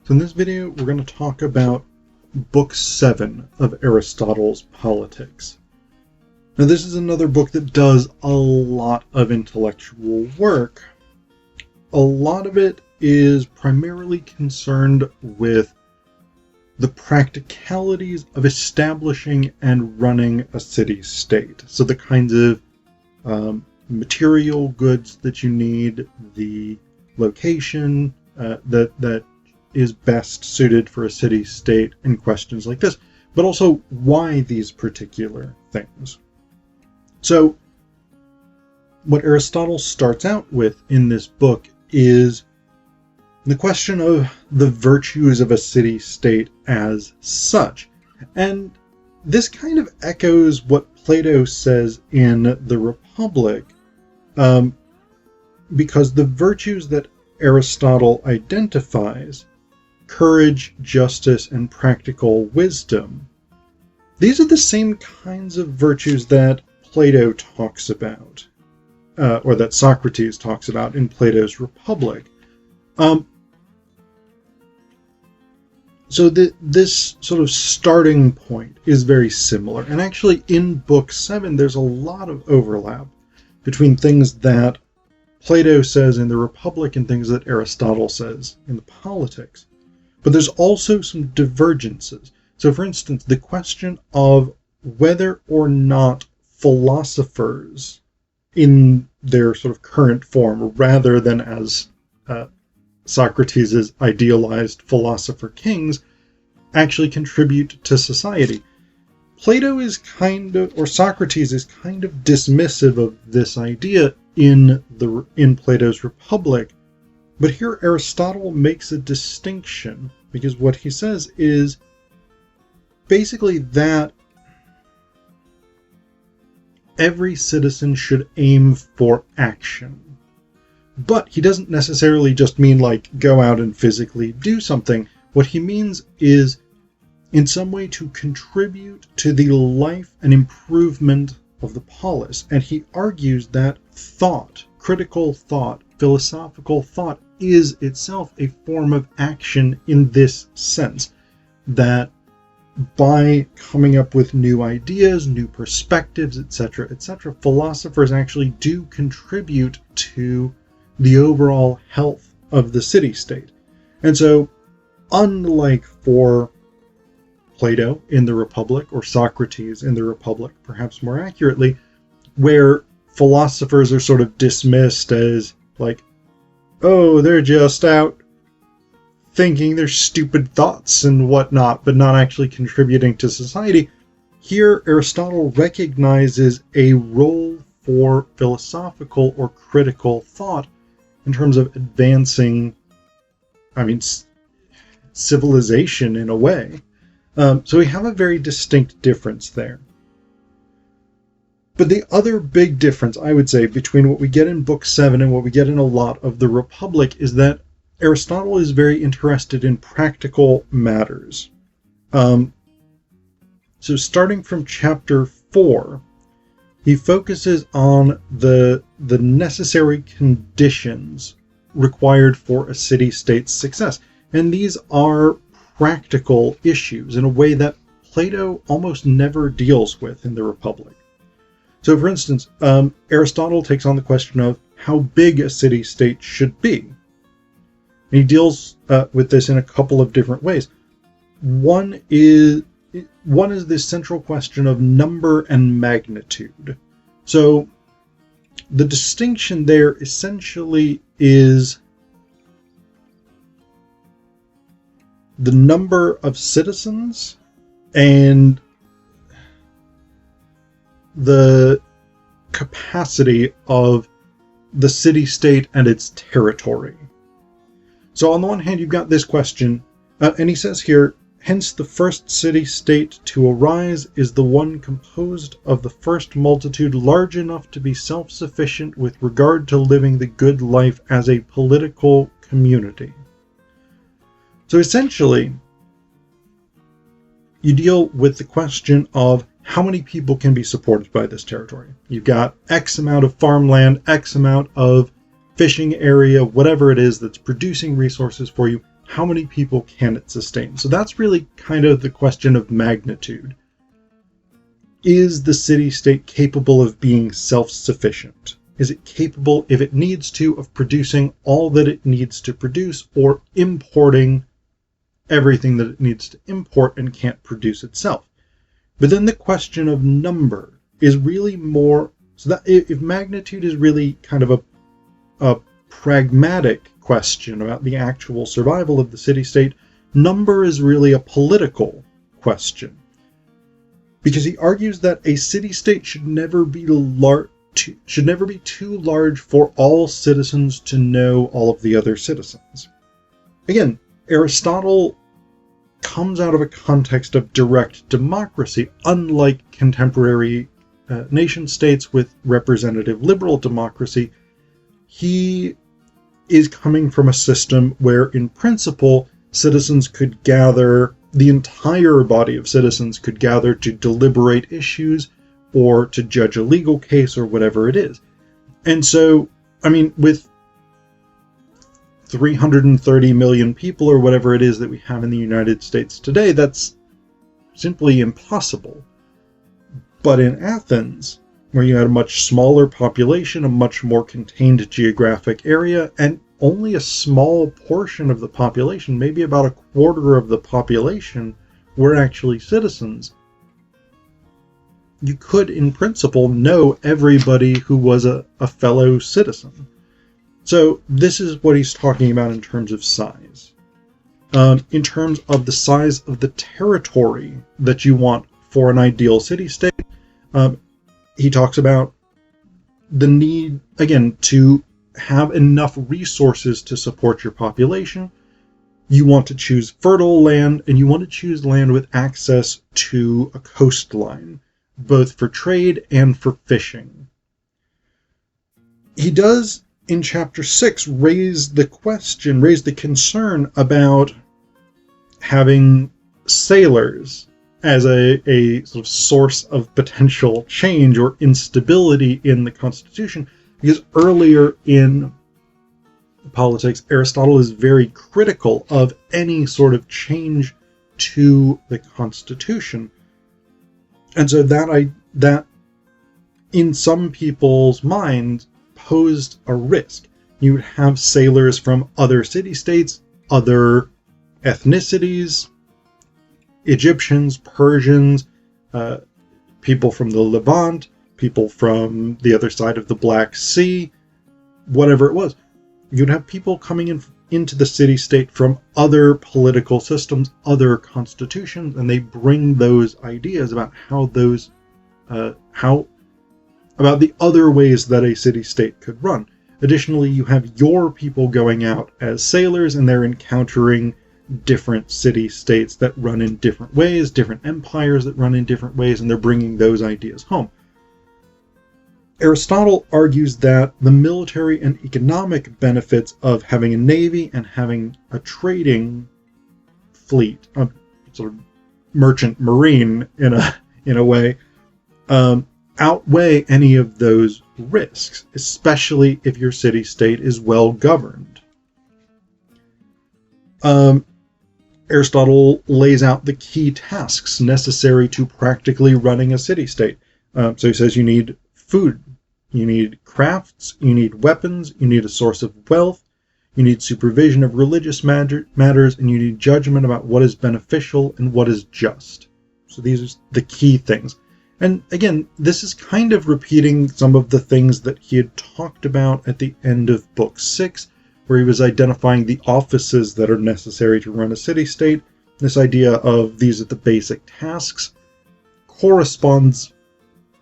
So in this video, we're going to talk about Book 7 of Aristotle's Politics. Now this is another book that does a lot of intellectual work. A lot of it is primarily concerned with the practicalities of establishing and running a city-state. So the kinds of material goods that you need, the location that is best suited for a city-state, and questions like this, but also why these particular things. So what Aristotle starts out with in this book is the question of the virtues of a city-state as such. And this kind of echoes what Plato says in the Republic, because the virtues that Aristotle identifies, courage, justice, and practical wisdom, these are the same kinds of virtues that Plato talks about, or that Socrates talks about in Plato's Republic. So this sort of starting point is very similar. And actually in Book 7, there's a lot of overlap between things that Plato says in the Republic and things that Aristotle says in the Politics. But there's also some divergences. So for instance, the question of whether or not philosophers in their sort of current form, rather than as Socrates' idealized philosopher kings, actually contribute to society. Plato is or Socrates is kind of dismissive of this idea in Plato's Republic. But here Aristotle makes a distinction, because what he says is basically that every citizen should aim for action. But he doesn't necessarily just mean like go out and physically do something. What he means is in some way to contribute to the life and improvement of the polis. And he argues that thought, critical thought, philosophical thought is itself a form of action in this sense, that by coming up with new ideas, new perspectives, etc., philosophers actually do contribute to the overall health of the city-state. And so, unlike for Plato in the Republic, or Socrates in the Republic, perhaps more accurately, where philosophers are sort of dismissed as like, oh, they're just out thinking their stupid thoughts and whatnot, but not actually contributing to society. Here, Aristotle recognizes a role for philosophical or critical thought in terms of advancing, civilization in a way. So we have a very distinct difference there. But the other big difference, I would say, between what we get in Book 7 and what we get in a lot of the Republic is that Aristotle is very interested in practical matters. So starting from chapter 4, he focuses on the necessary conditions required for a city-state's success. And these are practical issues in a way that Plato almost never deals with in the Republic. So for instance, Aristotle takes on the question of how big a city-state should be. And he deals with this in a couple of different ways. One is this central question of number and magnitude. So the distinction there essentially is the number of citizens and the capacity of the city-state and its territory. So on the one hand, you've got this question, and he says here, hence the first city-state to arise is the one composed of the first multitude large enough to be self-sufficient with regard to living the good life as a political community. So essentially, you deal with the question of how many people can be supported by this territory. You've got X amount of farmland, X amount of fishing area, whatever it is that's producing resources for you. how many people can it sustain? So that's really kind of the question of magnitude. Is the city-state capable of being self-sufficient? Is it capable, if it needs to, of producing all that it needs to produce, or importing everything that it needs to import and can't produce itself? But then the question of number is really more, so that if magnitude is really kind of a pragmatic question about the actual survival of the city-state, number is really a political question. Because he argues that a city-state should never be too large for all citizens to know all of the other citizens. Again, Aristotle comes out of a context of direct democracy, unlike contemporary nation-states with representative liberal democracy. He is coming from a system where, in principle, citizens could gather, the entire body of citizens could gather to deliberate issues or to judge a legal case or whatever it is. And so, I mean, with 330 million people or whatever it is that we have in the United States today, that's simply impossible. But in Athens, where you had a much smaller population, a much more contained geographic area, and only a small portion of the population, maybe about a quarter of the population, were actually citizens, you could, in principle, know everybody who was a fellow citizen. So this is what he's talking about in terms of size. In terms of the size of the territory that you want for an ideal city-state, he talks about the need, again, to have enough resources to support your population. You want to choose fertile land, and you want to choose land with access to a coastline, both for trade and for fishing. He does, in chapter 6, raise the concern about having sailors as a sort of source of potential change or instability in the Constitution, because earlier in politics, Aristotle is very critical of any sort of change to the Constitution. And so that in some people's minds posed a risk. You would have sailors from other city-states, other ethnicities, Egyptians, Persians, people from the Levant, people from the other side of the Black Sea, whatever it was. You'd have people coming into the city-state from other political systems, other constitutions, and they bring those ideas about about the other ways that a city-state could run. Additionally, you have your people going out as sailors, and they're encountering different city-states that run in different ways, different empires that run in different ways, and they're bringing those ideas home. Aristotle argues that the military and economic benefits of having a navy and having a trading fleet, a sort of merchant marine in a way, outweigh any of those risks, especially if your city-state is well governed. Aristotle lays out the key tasks necessary to practically running a city-state. So he says you need food, you need crafts, you need weapons, you need a source of wealth, you need supervision of religious matters, and you need judgment about what is beneficial and what is just. So these are the key things. And again, this is kind of repeating some of the things that he had talked about at the end of Book 6, where he was identifying the offices that are necessary to run a city-state. This idea of these are the basic tasks corresponds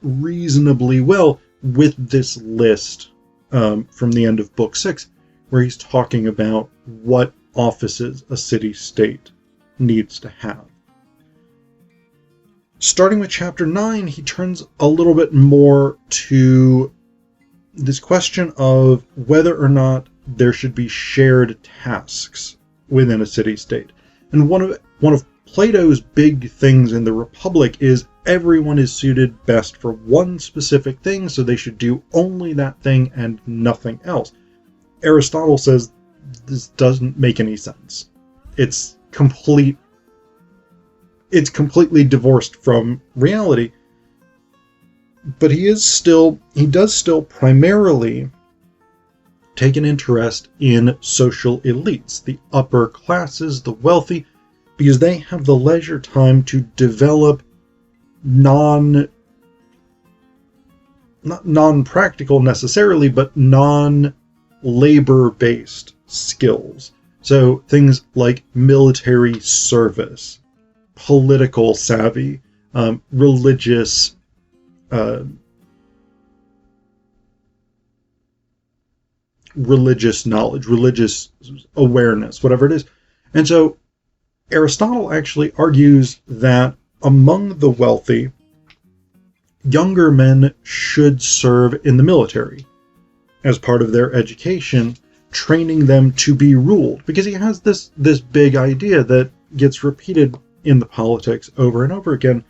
reasonably well with this list from the end of Book 6, where he's talking about what offices a city-state needs to have. Starting with chapter 9, he turns a little bit more to this question of whether or not there should be shared tasks within a city-state. And one of Plato's big things in the Republic is everyone is suited best for one specific thing, so they should do only that thing and nothing else. Aristotle says this doesn't make any sense. it's completely divorced from reality. But he does still primarily take an interest in social elites, the upper classes, the wealthy, because they have the leisure time to develop not non-practical necessarily, but non-labor-based skills. So things like military service, political savvy, religious knowledge, religious awareness, whatever it is. And so Aristotle actually argues that among the wealthy, younger men should serve in the military as part of their education, training them to be ruled. Because he has this big idea that gets repeated in the politics over and over again,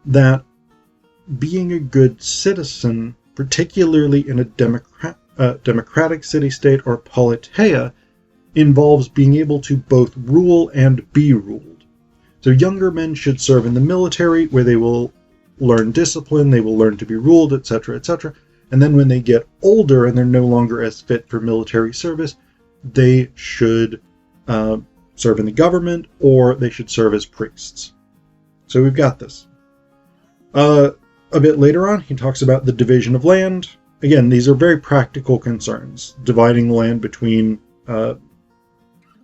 that being a good citizen, particularly in a democratic city-state or politeia, involves being able to both rule and be ruled. So younger men should serve in the military, where they will learn discipline, they will learn to be ruled, etc., etc. And then when they get older and they're no longer as fit for military service, they should serve in the government, or they should serve as priests. So we've got this. A bit later on, he talks about the division of land. Again, these are very practical concerns. Dividing the land between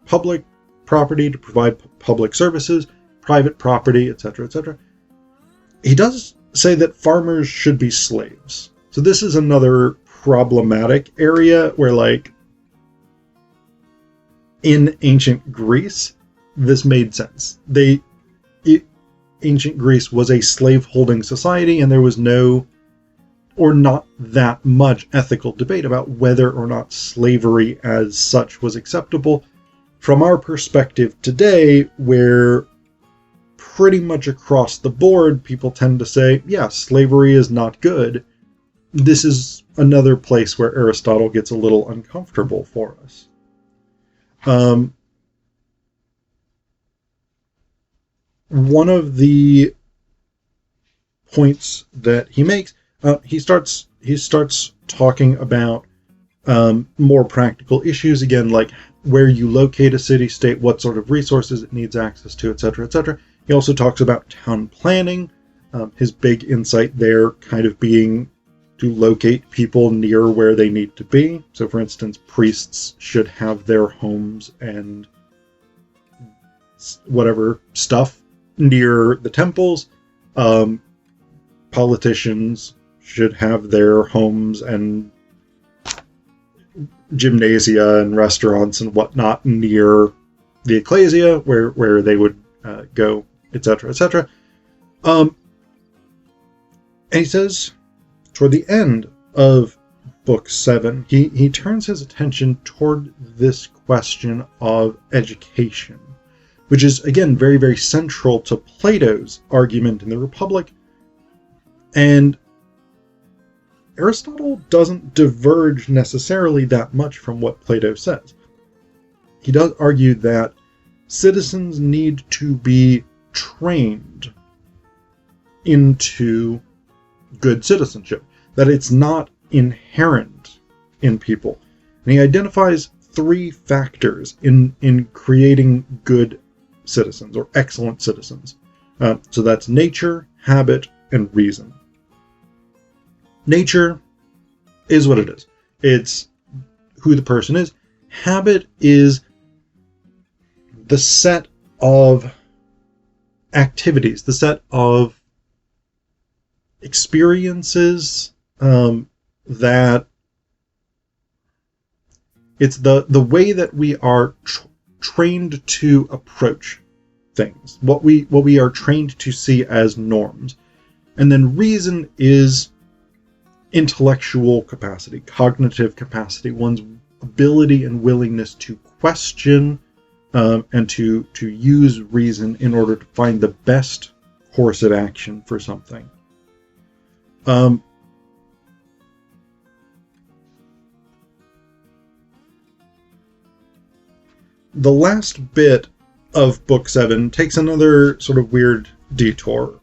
public property to provide public services, private property, etc., etc. He does say that farmers should be slaves. So this is another problematic area where, like, in ancient Greece, this made sense. Ancient Greece was a slave-holding society, and there was no, or not that much, ethical debate about whether or not slavery as such was acceptable. From our perspective today, where pretty much across the board people tend to say, yeah, slavery is not good, this is another place where Aristotle gets a little uncomfortable for us. One of the points that he makes, he starts talking about more practical issues, again, like where you locate a city-state, what sort of resources it needs access to, etc., etc. He also talks about town planning, his big insight there kind of being to locate people near where they need to be. So, for instance, priests should have their homes and whatever stuff near the temples. Politicians should have their homes and gymnasia and restaurants and whatnot near the ecclesia, where they would go, etc., etc. And he says, toward the end of Book 7, he turns his attention toward this question of education, which is, again, very, very central to Plato's argument in the Republic. And Aristotle doesn't diverge necessarily that much from what Plato says. He does argue that citizens need to be trained into good citizenship, that it's not inherent in people. And he identifies 3 factors in creating good citizens, or excellent citizens. So that's nature, habit, and reason. Nature is what it is. It's who the person is. Habit is the set of activities, the set of experiences that it's the way that we are trained to approach things, what we are trained to see as norms. And then reason is intellectual capacity, cognitive capacity, one's ability and willingness to question and to use reason in order to find the best course of action for something. The last bit of Book 7 takes another sort of weird detour.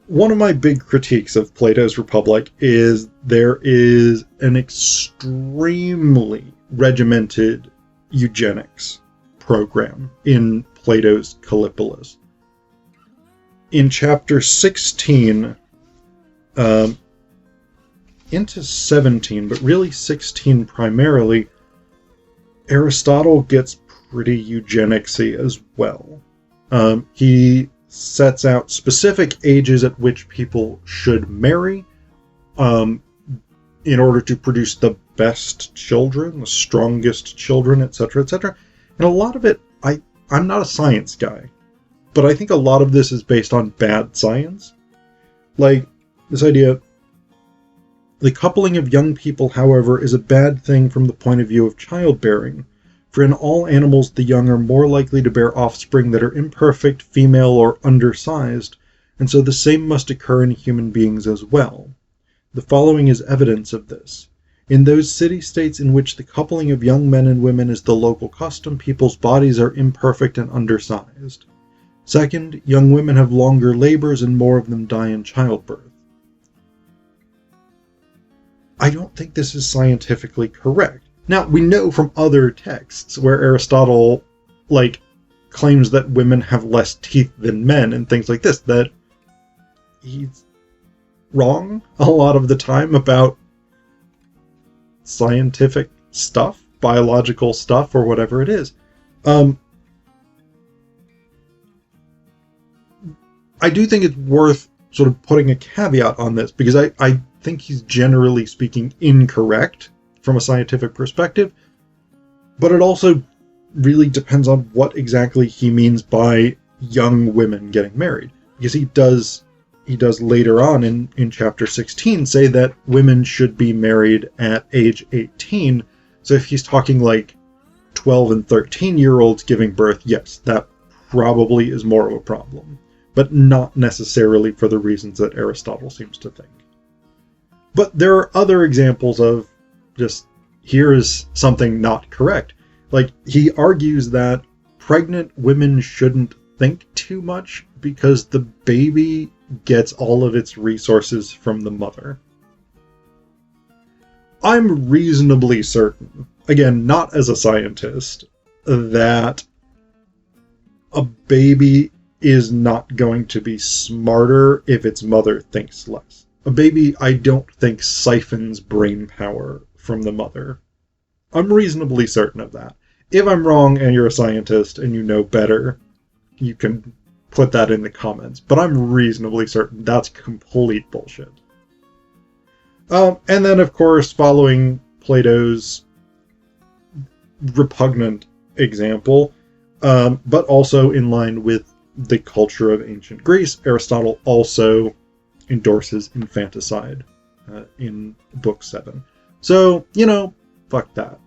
One of my big critiques of Plato's Republic is there is an extremely regimented eugenics program in Plato's Callipolis. In chapter 16, into 17, but really 16 primarily, Aristotle gets pretty eugenicsy as well. He sets out specific ages at which people should marry in order to produce the best children, the strongest children, etc., etc. And a lot of it, I'm not a science guy, but I think a lot of this is based on bad science. Like, this idea, the coupling of young people, however, is a bad thing from the point of view of childbearing. For in all animals the young are more likely to bear offspring that are imperfect, female, or undersized, and so the same must occur in human beings as well. The following is evidence of this. In those city-states in which the coupling of young men and women is the local custom, people's bodies are imperfect and undersized. Second, young women have longer labors and more of them die in childbirth. I don't think this is scientifically correct. Now, we know from other texts where Aristotle, claims that women have less teeth than men and things like this, that he's wrong a lot of the time about scientific stuff, biological stuff, or whatever it is. I do think it's worth sort of putting a caveat on this, because I think he's generally speaking incorrect from a scientific perspective, but it also really depends on what exactly he means by young women getting married, because he does later on in chapter 16 say that women should be married at age 18. So if he's talking like 12 and 13-year-olds giving birth, yes, that probably is more of a problem, but not necessarily for the reasons that Aristotle seems to think. But there are other examples of just, here is something not correct. Like, he argues that pregnant women shouldn't think too much because the baby gets all of its resources from the mother. I'm reasonably certain, again, not as a scientist, that a baby is not going to be smarter if its mother thinks less. A baby, I don't think, siphons brain power from the mother. I'm reasonably certain of that. If I'm wrong and you're a scientist and you know better, you can put that in the comments. But I'm reasonably certain that's complete bullshit. And then, of course, following Plato's repugnant example, but also in line with the culture of ancient Greece, Aristotle also endorses infanticide in Book 7. So, fuck that.